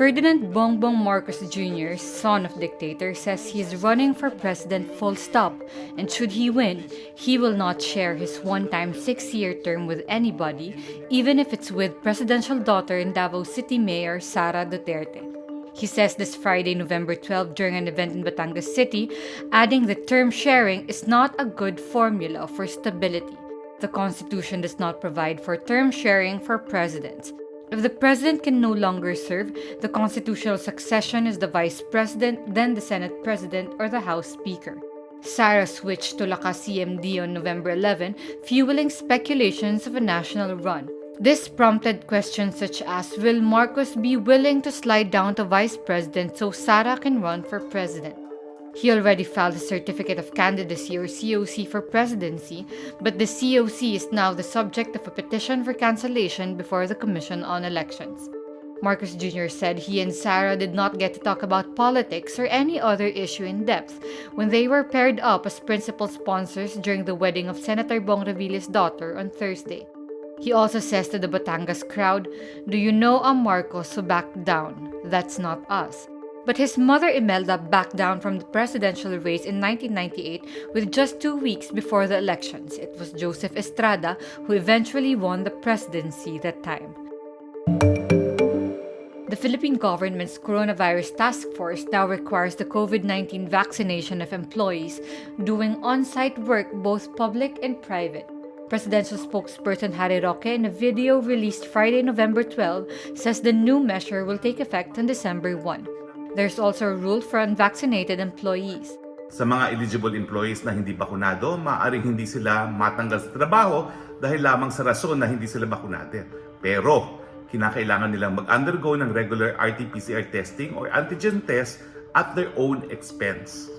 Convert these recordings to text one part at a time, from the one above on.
Ferdinand Bongbong Marcos Jr., son of dictator, says he is running for president full stop, and should he win, he will not share his one-time 6-year term with anybody, even if it's with presidential daughter and Davao City Mayor Sara Duterte. He says this Friday, November 12, during an event in Batangas City, adding that term sharing is not a good formula for stability. The Constitution does not provide for term sharing for presidents. If the president can no longer serve, the constitutional succession is the vice president, then the Senate president, or the House Speaker. Sara switched to Lakas CMD on November 11, fueling speculations of a national run. This prompted questions such as, will Marcos be willing to slide down to vice president so Sara can run for president? He already filed a certificate of candidacy or COC for presidency, but the COC is now the subject of a petition for cancellation before the Commission on Elections. Marcos Jr. said he and Sara did not get to talk about politics or any other issue in depth when they were paired up as principal sponsors during the wedding of Senator Bong Revilla's daughter on Thursday. He also says to the Batangas crowd, "Do you know a Marcos who backed down? That's not us." But his mother Imelda backed down from the presidential race in 1998 with just 2 weeks before the elections. It was Joseph Estrada who eventually won the presidency that time. The Philippine government's coronavirus task force now requires the COVID-19 vaccination of employees doing on-site work, both public and private. Presidential spokesperson Harry Roque, in a video released Friday, November 12, says the new measure will take effect on December 1. There's also a rule for unvaccinated employees. Sa mga eligible employees na hindi bakunado, maaaring hindi sila matanggal sa trabaho dahil lamang sa rason na hindi sila bakunado. Pero, kinakailangan nilang mag-undergo ng regular RT-PCR testing or antigen test at their own expense.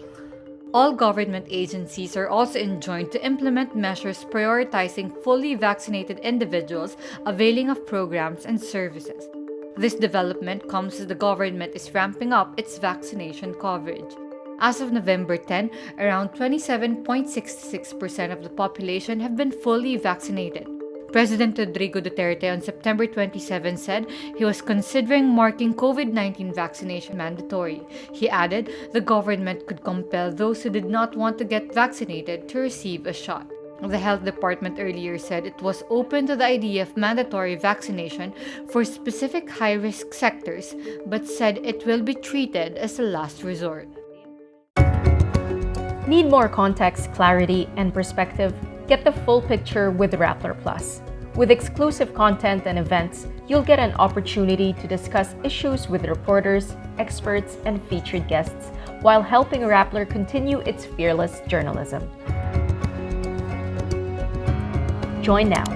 All government agencies are also enjoined to implement measures prioritizing fully vaccinated individuals availing of programs and services. This development comes as the government is ramping up its vaccination coverage. As of November 10, around 27.66% of the population have been fully vaccinated. President Rodrigo Duterte on September 27 said he was considering making COVID-19 vaccination mandatory. He added the government could compel those who did not want to get vaccinated to receive a shot. The Health Department earlier said it was open to the idea of mandatory vaccination for specific high-risk sectors, but said it will be treated as a last resort. Need more context, clarity, and perspective? Get the full picture with Rappler Plus. With exclusive content and events, you'll get an opportunity to discuss issues with reporters, experts, and featured guests while helping Rappler continue its fearless journalism. Join now.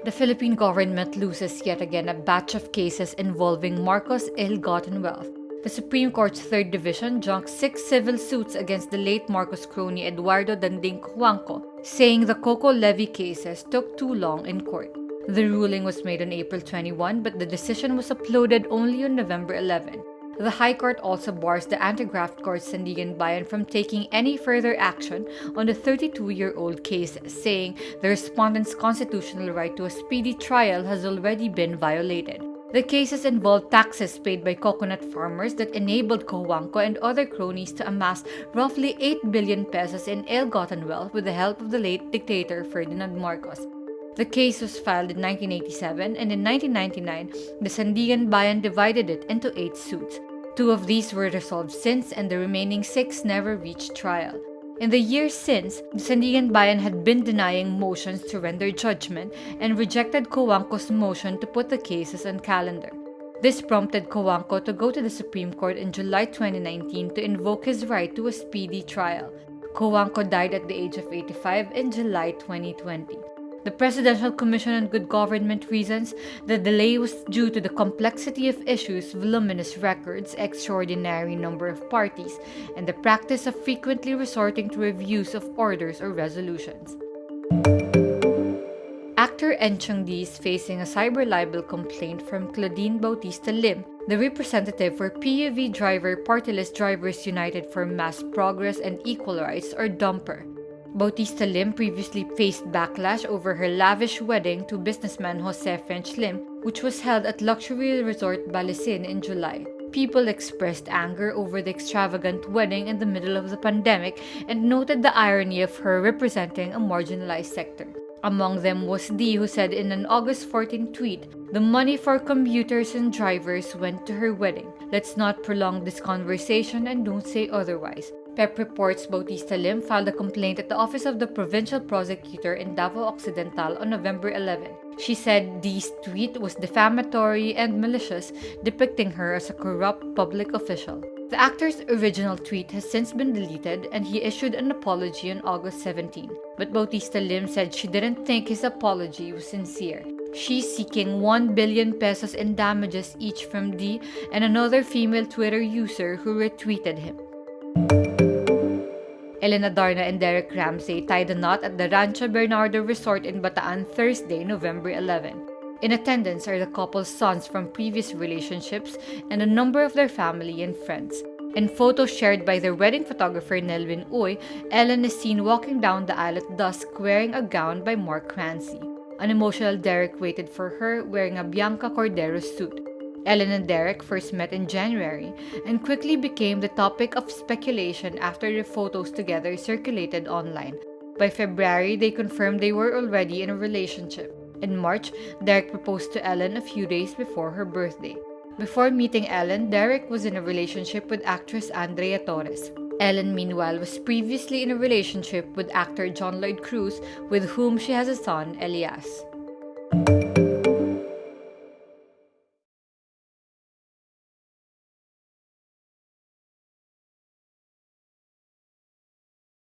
The Philippine government loses yet again a batch of cases involving Marcos' ill-gotten wealth. The Supreme Court's Third Division junked 6 civil suits against the late Marcos crony Eduardo Danding Cojuangco, saying the coco levy cases took too long in court. The ruling was made on April 21, but the decision was uploaded only on November 11. The High Court also bars the anti-graft court Sandigan Bayan from taking any further action on the 32-year-old case, saying the respondent's constitutional right to a speedy trial has already been violated. The cases involved taxes paid by coconut farmers that enabled Cojuangco and other cronies to amass roughly 8 billion pesos in ill-gotten wealth with the help of the late dictator Ferdinand Marcos. The case was filed in 1987, and in 1999, the Sandigan Bayan divided it into 8 suits. 2 of these were resolved since, and the remaining 6 never reached trial. In the years since, the Sandigan Bayan had been denying motions to render judgment and rejected Cojuangco's motion to put the cases on calendar. This prompted Cojuangco to go to the Supreme Court in July 2019 to invoke his right to a speedy trial. Cojuangco died at the age of 85 in July 2020. The Presidential Commission on Good Government reasons the delay was due to the complexity of issues, voluminous records, extraordinary number of parties, and the practice of frequently resorting to reviews of orders or resolutions. Actor Enchong Dee is facing a cyber libel complaint from Claudine Bautista Lim, the representative for PUV driver Partylist Drivers United for Mass Progress and Equal Rights, or DUMPER. Bautista Lim previously faced backlash over her lavish wedding to businessman Jose French Lim, which was held at luxury resort Balisin in July. People expressed anger over the extravagant wedding in the middle of the pandemic and noted the irony of her representing a marginalized sector. Among them was Dee, who said in an August 14 tweet, "The money for commuters and drivers went to her wedding. Let's not prolong this conversation and don't say otherwise." PEP reports Bautista Lim filed a complaint at the Office of the Provincial Prosecutor in Davao Occidental on November 11. She said Dee's tweet was defamatory and malicious, depicting her as a corrupt public official. The actor's original tweet has since been deleted and he issued an apology on August 17. But Bautista Lim said she didn't think his apology was sincere. She's seeking 1 billion pesos in damages each from Dee and another female Twitter user who retweeted him. Adarna and Derek Ramsay tied a knot at the Rancho Bernardo Resort in Bataan Thursday, November 11. In attendance are the couple's sons from previous relationships and a number of their family and friends. In photos shared by their wedding photographer Nelvin Uy, Ellen is seen walking down the aisle at dusk wearing a gown by Mark Clancy. An emotional Derek waited for her wearing a Bianca Cordero suit. Ellen and Derek first met in January and quickly became the topic of speculation after their photos together circulated online. By February, they confirmed they were already in a relationship. In March, Derek proposed to Ellen a few days before her birthday. Before meeting Ellen, Derek was in a relationship with actress Andrea Torres. Ellen, meanwhile, was previously in a relationship with actor John Lloyd Cruz, with whom she has a son, Elias.